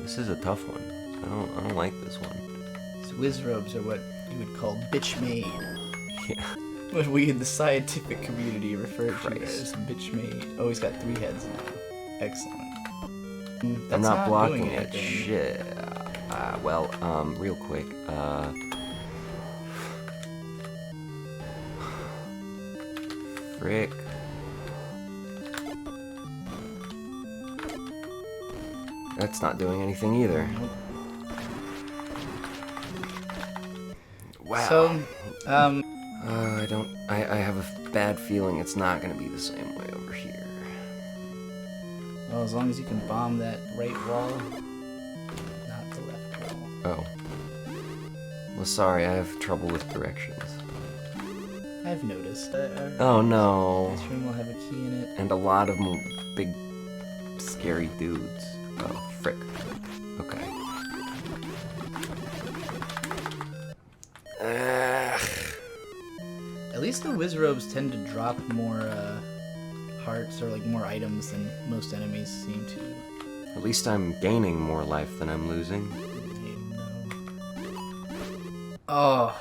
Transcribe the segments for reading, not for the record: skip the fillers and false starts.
This is a tough one. I don't like this one. These whiz robes are what you would call bitch made. Yeah. What we in the scientific community refer to Christ. as bitch made. Oh, he's got 3 heads now. Excellent. I'm That's not blocking doing it. anything. Shit. Well, real quick. Frick. That's not doing anything either. Nope. Wow. So, I have a bad feeling it's not gonna be the same way over here. well, as long as you can bomb that right wall, not the left wall. Oh. Well, sorry, I have trouble with directions. I've noticed. Oh no. This room will have a key in it. And a lot of big, scary dudes. Oh, frick. Okay. At least the whiz robes tend to drop more hearts or like more items than most enemies seem to. At least I'm gaining more life than I'm losing. Oh.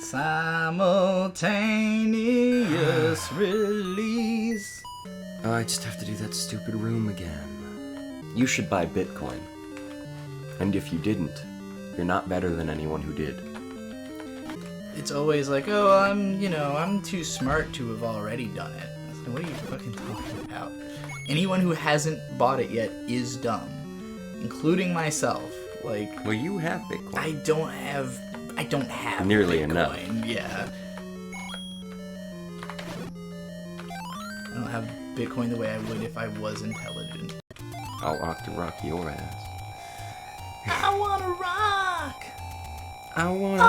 Simultaneous release. Oh, I just have to do that stupid room again. You should buy Bitcoin. And if you didn't, you're not better than anyone who did. It's always like, oh, I'm too smart to have already done it. So what are you fucking talking about? Anyone who hasn't bought it yet is dumb, including myself. Like, Well, you have Bitcoin. I don't have Nearly Bitcoin. enough. Yeah. I don't have Bitcoin the way I would if I was intelligent. I'll rock your ass. I wanna rock! I wanna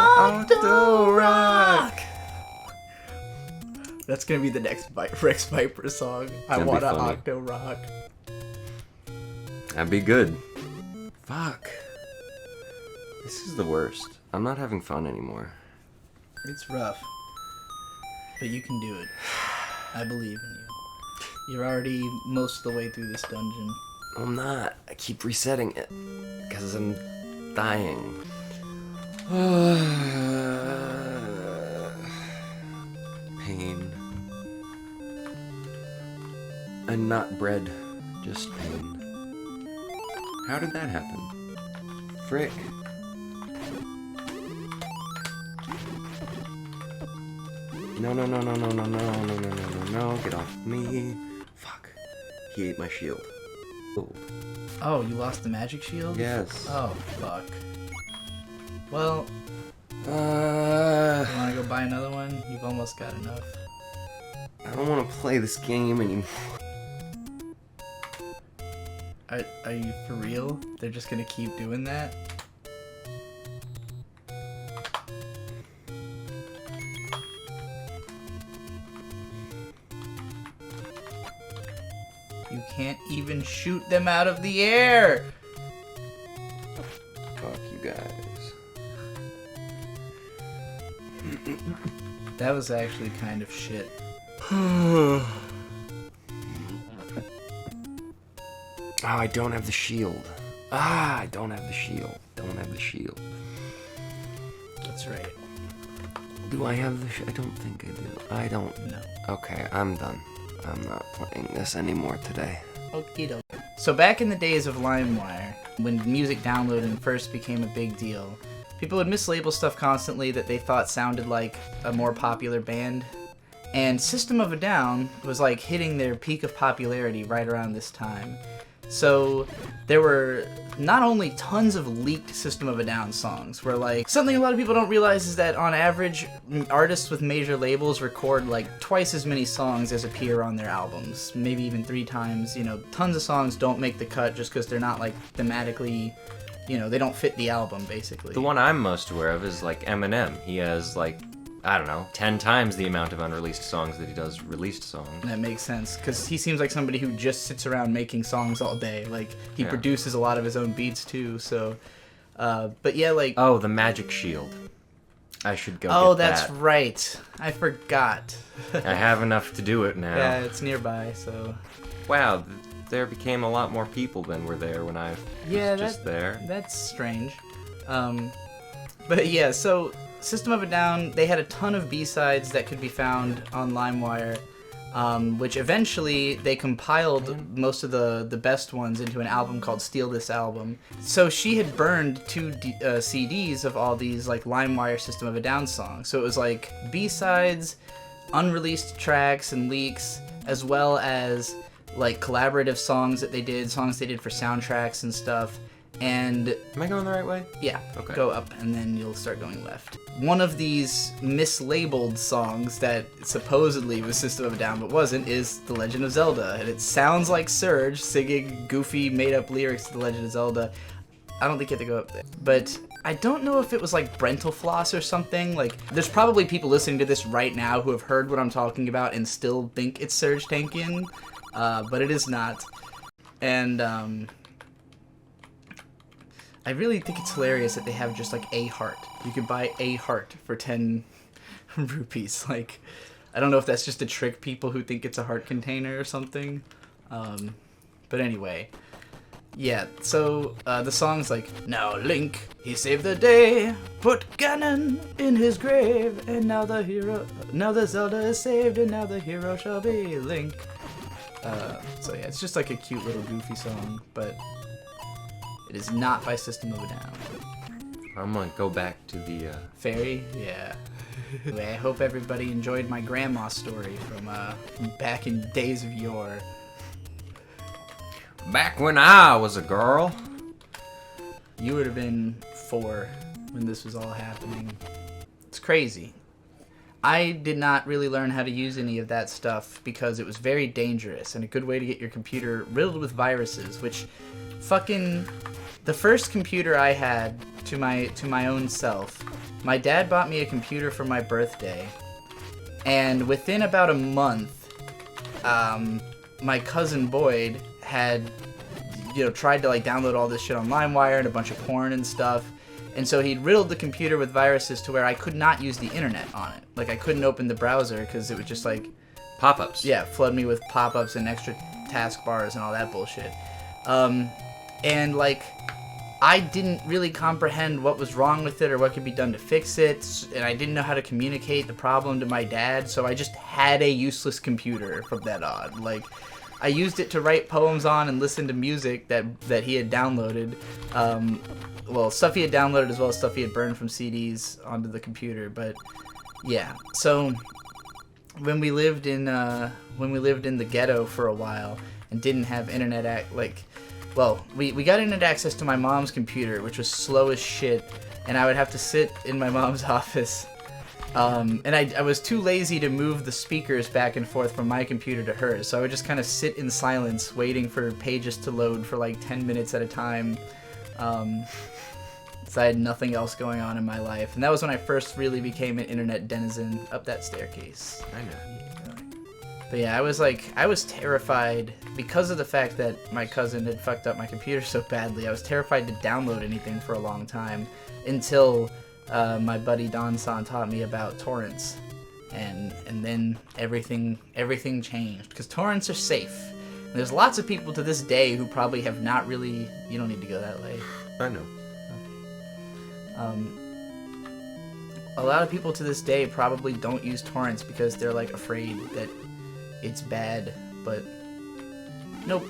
rock! That's gonna be the next Rex Viper song. I That'd be wanna funny. octo rock. That'd be good. Fuck. This is the worst. I'm not having fun anymore. It's rough. But you can do it. I believe in you. You're already most of the way through this dungeon. I'm not. I keep resetting it. Because I'm dying. Pain. And not bread. Just pain. How did that happen? Frick. No, no, no, no, no, no, no, no, no, no, no, no, get off me. Fuck. He ate my shield. Oh. Oh, you lost the magic shield? Yes. Oh, fuck. Well, you wanna go buy another one? You've almost got enough. I don't want to play this game anymore. Are you for real? They're just gonna keep doing that? You can't even shoot them out of the air! Fuck you guys. That was actually kind of shit. Oh, I don't have the shield. I don't have the shield. Don't have the shield. That's right. Do I have the I don't think I do. I don't. No. Okay, I'm done. I'm not playing this anymore today. Okie doke. So back in the days of Limewire, when music downloading first became a big deal, people would mislabel stuff constantly that they thought sounded like a more popular band. And System of a Down was like hitting their peak of popularity right around this time. So there were not only tons of leaked System of a Down songs, where like something a lot of people don't realize is that on average artists with major labels record like twice as many songs as appear on their albums, maybe even 3 times. You know, tons of songs don't make the cut just because they're not like thematically, you know, they don't fit the album basically. The one I'm most aware of is like Eminem. He has like, I don't know, 10 times the amount of unreleased songs that he does released songs. That makes sense, because he seems like somebody who just sits around making songs all day. Like, he produces a lot of his own beats, too, so... but yeah, like... Oh, the Magic Shield. I should go get that. Oh, that's right. I forgot. I have enough to do it now. Yeah, it's nearby, so... Wow, there became a lot more people than were there when I was just there. That's strange. But yeah, so System of a Down, they had a ton of B-sides that could be found on Limewire, which eventually they compiled most of the best ones into an album called Steal This Album. So she had burned 2 CDs of all these like Limewire System of a Down songs. So it was like B-sides, unreleased tracks and leaks, as well as like collaborative songs that they did, songs they did for soundtracks and stuff. And am I going the right way? Yeah. Okay. Go up and then you'll start going left. One of these mislabeled songs that supposedly was System of a Down but wasn't is The Legend of Zelda. And it sounds like Serj singing goofy made-up lyrics to The Legend of Zelda. I don't think you have to go up there. But I don't know if it was like Brental Floss or something. Like, there's probably people listening to this right now who have heard what I'm talking about and still think it's Serj Tankian. But it is not. And, I really think it's hilarious that they have just like a heart. You could buy a heart for 10 rupees. Like, I don't know if that's just to trick people who think it's a heart container or something. But anyway, yeah. So the song's like, now Link, he saved the day, put Ganon in his grave, and now the Zelda is saved, and now the hero shall be Link. So yeah, it's just like a cute little goofy song, but it is not by System of a Down. I'm gonna go back to the Fairy? Yeah. Anyway, I hope everybody enjoyed my grandma story from back in days of yore. Back when I was a girl. You would have been 4 when this was all happening. It's crazy. I did not really learn how to use any of that stuff because it was very dangerous and a good way to get your computer riddled with viruses, which fucking... The first computer I had to my own self, my dad bought me a computer for my birthday, and within about a month, my cousin Boyd had, tried to like download all this shit on LimeWire and a bunch of porn and stuff, and so he'd riddled the computer with viruses to where I could not use the internet on it. Like, I couldn't open the browser because it would just like pop-ups. Yeah, flood me with pop-ups and extra taskbars and all that bullshit. And like, I didn't really comprehend what was wrong with it or what could be done to fix it, and I didn't know how to communicate the problem to my dad, so I just had a useless computer from then on. Like, I used it to write poems on and listen to music that he had downloaded. Well, stuff he had downloaded as well as stuff he had burned from CDs onto the computer, but yeah. So when we lived in the ghetto for a while and didn't have internet we got internet access to my mom's computer, which was slow as shit, and I would have to sit in my mom's office. And I was too lazy to move the speakers back and forth from my computer to hers, so I would just kind of sit in silence waiting for pages to load for like 10 minutes at a time. So I had nothing else going on in my life, and that was when I first really became an internet denizen. Up that staircase. I know. But yeah, I was terrified because of the fact that my cousin had fucked up my computer so badly. I was terrified to download anything for a long time until my buddy Don San taught me about torrents, and then everything changed because torrents are safe. And there's lots of people to this day who probably have not really. You don't need to go that way. I know. Okay. A lot of people to this day probably don't use torrents because they're like afraid that it's bad, but nope.